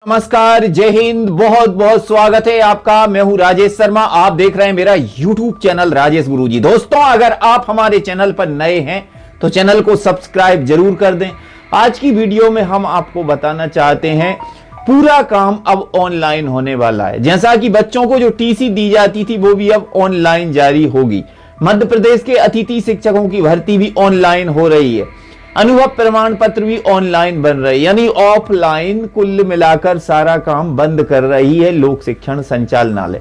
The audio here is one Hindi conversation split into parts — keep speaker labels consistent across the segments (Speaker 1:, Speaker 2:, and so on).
Speaker 1: नमस्कार, जय हिंद। बहुत बहुत स्वागत है आपका। मैं हूं राजेश शर्मा। आप देख रहे हैं मेरा YouTube चैनल राजेश गुरुजी। दोस्तों, अगर आप हमारे चैनल पर नए हैं तो चैनल को सब्सक्राइब जरूर कर दें। आज की वीडियो में हम आपको बताना चाहते हैं पूरा काम अब ऑनलाइन होने वाला है। जैसा कि बच्चों को जो टीसी दी जाती थी वो भी अब ऑनलाइन जारी होगी। मध्य प्रदेश के अतिथि शिक्षकों की भर्ती भी ऑनलाइन हो रही है। अनुभव प्रमाण पत्र भी ऑनलाइन बन रही है, यानी ऑफलाइन कुल मिलाकर सारा काम बंद कर रही है लोक शिक्षण संचालनालय।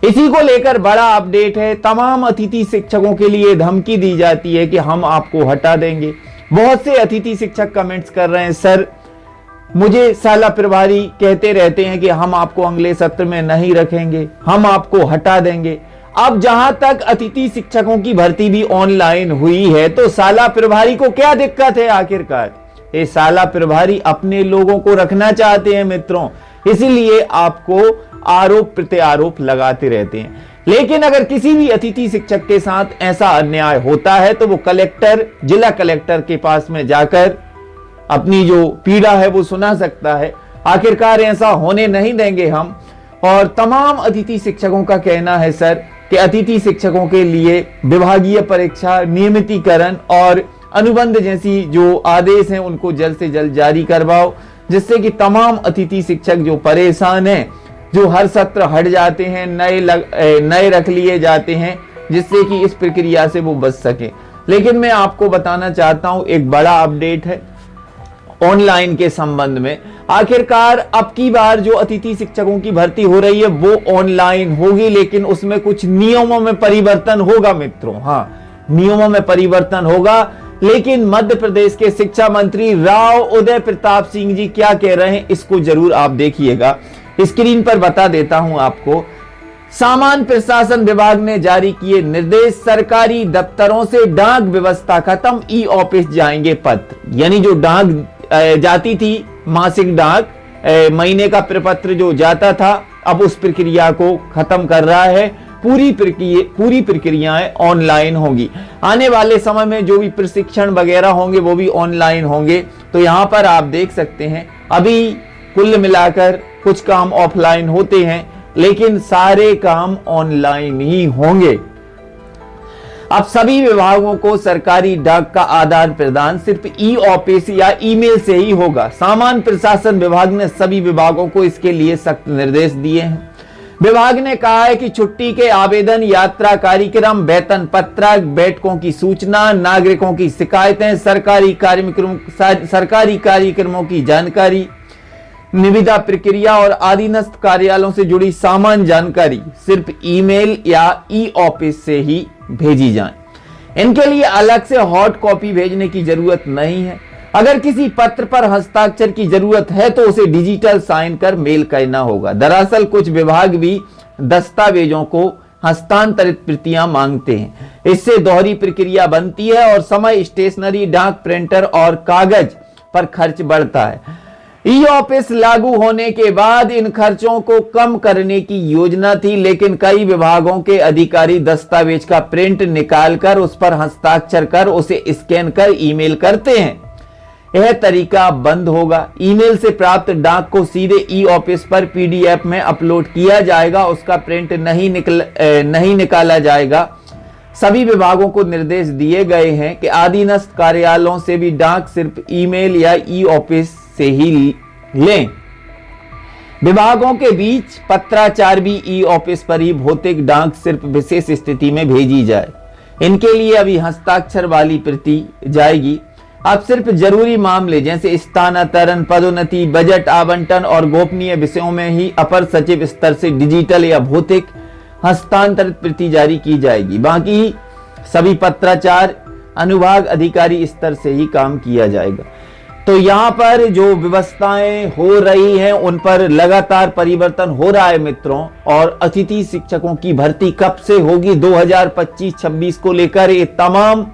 Speaker 1: इसी को लेकर बड़ा अपडेट है। तमाम अतिथि शिक्षकों के लिए धमकी दी जाती है कि हम आपको हटा देंगे। बहुत से अतिथि शिक्षक कमेंट्स कर रहे हैं, सर मुझे शाला प्रभारी कहते रहते हैं कि हम आपको अगले सत्र में नहीं रखेंगे, हम आपको हटा देंगे। अब जहां तक अतिथि शिक्षकों की भर्ती भी ऑनलाइन हुई है तो शाला प्रभारी को क्या दिक्कत है? आखिरकार ये शाला प्रभारी अपने लोगों को रखना चाहते हैं मित्रों, इसलिए आपको आरोप प्रत्यारोप लगाते रहते हैं। लेकिन अगर किसी भी अतिथि शिक्षक के साथ ऐसा अन्याय होता है तो वो कलेक्टर, जिला कलेक्टर के पास में जाकर अपनी जो पीड़ा है वो सुना सकता है। आखिरकार ऐसा होने नहीं देंगे हम। और तमाम अतिथि शिक्षकों का कहना है सर कि अतिथि शिक्षकों के लिए विभागीय परीक्षा, नियमितीकरण और अनुबंध जैसी जो आदेश हैं उनको जल्द से जल्द जारी करवाओ, जिससे कि तमाम अतिथि शिक्षक जो परेशान हैं, जो हर सत्र हट जाते हैं, नए रख लिए जाते हैं, जिससे कि इस प्रक्रिया से वो बच सके। लेकिन मैं आपको बताना चाहता हूं एक बड़ा अपडेट है ऑनलाइन के संबंध में। आखिरकार अब की बार जो अतिथि शिक्षकों की भर्ती हो रही है वो ऑनलाइन होगी, लेकिन उसमें कुछ नियमों में परिवर्तन होगा मित्रों। हाँ, नियमों में परिवर्तन होगा। लेकिन मध्य प्रदेश के शिक्षा मंत्री राव उदय प्रताप सिंह जी क्या कह रहे हैं इसको जरूर आप देखिएगा। स्क्रीन पर बता देता हूं आपको। सामान्य प्रशासन विभाग ने जारी किए निर्देश, सरकारी दफ्तरों से डाक व्यवस्था खत्म, ई ऑफिस जाएंगे पत्र। यानी जो डाक जाती थी, मासिक डाक, महीने का प्रपत्र जो जाता था, अब उस प्रक्रिया को खत्म कर रहा है। पूरी प्रक्रियाएं ऑनलाइन होंगी। आने वाले समय में जो भी प्रशिक्षण वगैरह होंगे वो भी ऑनलाइन होंगे। तो यहां पर आप देख सकते हैं अभी कुल मिलाकर कुछ काम ऑफलाइन होते हैं, लेकिन सारे काम ऑनलाइन ही होंगे। अब सभी विभागों को सरकारी डाक का आदान प्रदान सिर्फ ई ऑफिस या ईमेल से ही होगा। सामान्य प्रशासन विभाग ने सभी विभागों को इसके लिए सख्त निर्देश दिए हैं। विभाग ने कहा है कि छुट्टी के आवेदन, यात्रा कार्यक्रम, वेतन पत्रक, बैठकों की सूचना, नागरिकों की शिकायतें, सरकारी कार्यक्रमों की जानकारी, निविदा प्रक्रिया और अधीनस्थ कार्यालयों से जुड़ी सामान्य जानकारी सिर्फ ईमेल या ई ऑफिस से ही भेजी जाए। इनके लिए अलग से हॉट कॉपी भेजने की जरूरत नहीं है। अगर किसी पत्र पर हस्ताक्षर की जरूरत है तो उसे डिजिटल साइन कर मेल करना होगा। दरअसल कुछ विभाग भी दस्तावेजों को हस्तांतरित प्रतियां मांगते हैं। इससे दोहरी प्रक्रिया बनती है और समय, स्टेशनरी, डाक, प्रिंटर और कागज पर खर्च बढ़ता है। ई ऑफिस लागू होने के बाद इन खर्चों को कम करने की योजना थी, लेकिन कई विभागों के अधिकारी दस्तावेज का प्रिंट निकालकर उस पर हस्ताक्षर कर उसे स्कैन कर ईमेल करते हैं। यह तरीका बंद होगा। ईमेल से प्राप्त डाक को सीधे ई ऑफिस पर पीडीएफ में अपलोड किया जाएगा, उसका प्रिंट नहीं निकाला जाएगा। सभी विभागों को निर्देश दिए गए हैं कि अधीनस्थ कार्यालयों से भी डाक सिर्फ ईमेल या ई ऑफिस से ही लें। विभागों के बीच पत्राचार भी ई ऑफिस पर ही, भौतिक डाक सिर्फ विशेष स्थिति में भेजी जाए। इनके लिए अभी हस्ताक्षर वाली प्रति जाएगी। अब सिर्फ जरूरी मामले जैसे स्थानांतरण, पदोन्नति, बजट आवंटन और गोपनीय विषयों में ही अपर सचिव स्तर से डिजिटल या भौतिक हस्तांतरित प्रति जारी की जाएगी। बाकी सभी पत्राचार अनुभाग अधिकारी स्तर से ही काम किया जाएगा। तो यहाँ पर जो व्यवस्थाएं हो रही हैं उन पर लगातार परिवर्तन हो रहा है मित्रों। और अतिथि शिक्षकों की भर्ती कब से होगी 2025-26 को लेकर ये तमाम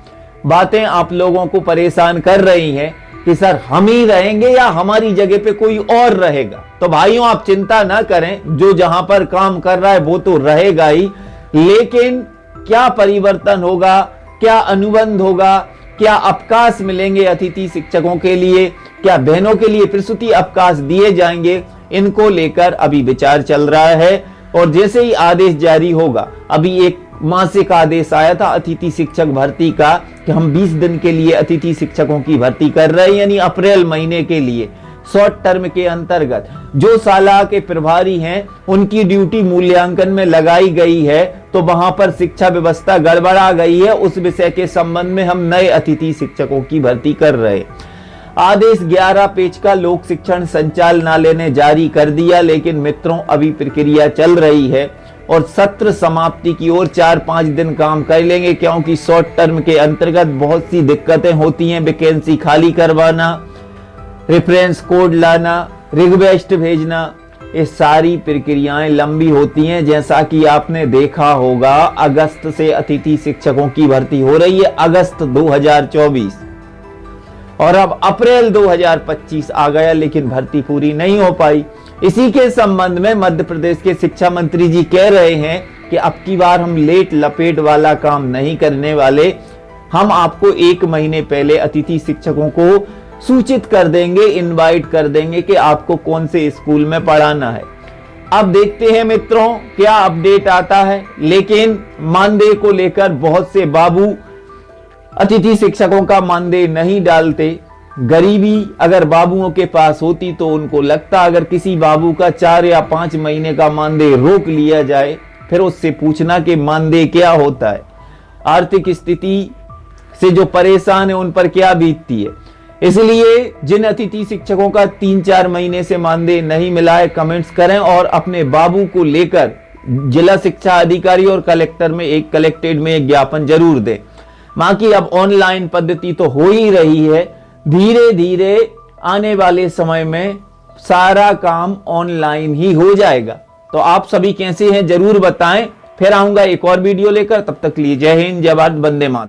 Speaker 1: बातें आप लोगों को परेशान कर रही हैं कि सर हम ही रहेंगे या हमारी जगह पे कोई और रहेगा। तो भाइयों आप चिंता ना करें, जो जहां पर काम कर रहा है वो तो रहेगा ही, लेकिन क्या परिवर्तन होगा, क्या अनुबंध होगा, क्या अवकाश मिलेंगे अतिथि शिक्षकों के लिए, क्या बहनों के लिए प्रसूति अवकाश दिए जाएंगे, इनको लेकर अभी विचार चल रहा है। और जैसे ही आदेश जारी होगा, अभी एक मासिक आदेश आया था अतिथि शिक्षक भर्ती का कि हम 20 दिन के लिए अतिथि शिक्षकों की भर्ती कर रहे हैं, यानी अप्रैल महीने के लिए शॉर्ट टर्म के अंतर्गत जो शाला के प्रभारी हैं उनकी ड्यूटी मूल्यांकन में लगाई गई है, तो वहां पर शिक्षा व्यवस्था गड़बड़ा गई है। उस विषय के संबंध में हम नए अतिथि शिक्षकों की भर्ती कर रहे हैं। आदेश 11 पेज का लोक शिक्षण संचालनालय ने जारी कर दिया, लेकिन मित्रों अभी प्रक्रिया चल रही है और सत्र समाप्ति की ओर 4-5 दिन काम कर लेंगे, क्योंकि शॉर्ट टर्म के अंतर्गत बहुत सी दिक्कतें होती हैं। वैकेंसी खाली करवाना, रेफरेंस कोड लाना, रिक्वेस्ट भेजना, ये सारी प्रक्रियाएं लंबी होती हैं। जैसा कि आपने देखा होगा, अगस्त से अतिथि शिक्षकों की भर्ती हो रही है, अगस्त 2024, और अब अप्रैल 2025 आ गया, लेकिन भर्ती पूरी नहीं हो पाई। इसी के संबंध में मध्य प्रदेश के शिक्षा मंत्री जी कह रहे हैं कि अब की बार हम लेट लपेट वाला काम नहीं करने वाले, हम आपको 1 महीने पहले अतिथि शिक्षकों को सूचित कर देंगे, इनवाइट कर देंगे कि आपको कौन से स्कूल में पढ़ाना है। अब देखते हैं मित्रों क्या अपडेट आता है। लेकिन मानदेय को लेकर बहुत से बाबू अतिथि शिक्षकों का मानदेय नहीं डालते। गरीबी अगर बाबुओं के पास होती तो उनको लगता अगर किसी बाबू का 4 या 5 महीने का मानदेय रोक लिया जाए, फिर उससे पूछना कि मानदेय क्या होता है, आर्थिक स्थिति से जो परेशान है उन पर क्या बीतती है। इसलिए जिन अतिथि शिक्षकों का 3-4 महीने से मानदेय नहीं मिला है, कमेंट्स करें और अपने बाबू को लेकर जिला शिक्षा अधिकारी और कलेक्टेड में एक ज्ञापन जरूर दें। बाकी अब ऑनलाइन पद्धति तो हो ही रही है, धीरे धीरे आने वाले समय में सारा काम ऑनलाइन ही हो जाएगा। तो आप सभी कैसे हैं जरूर बताएं। फिर आऊंगा एक और वीडियो लेकर, तब तक लिए जय हिंद, जय भारत, वंदे मातरम।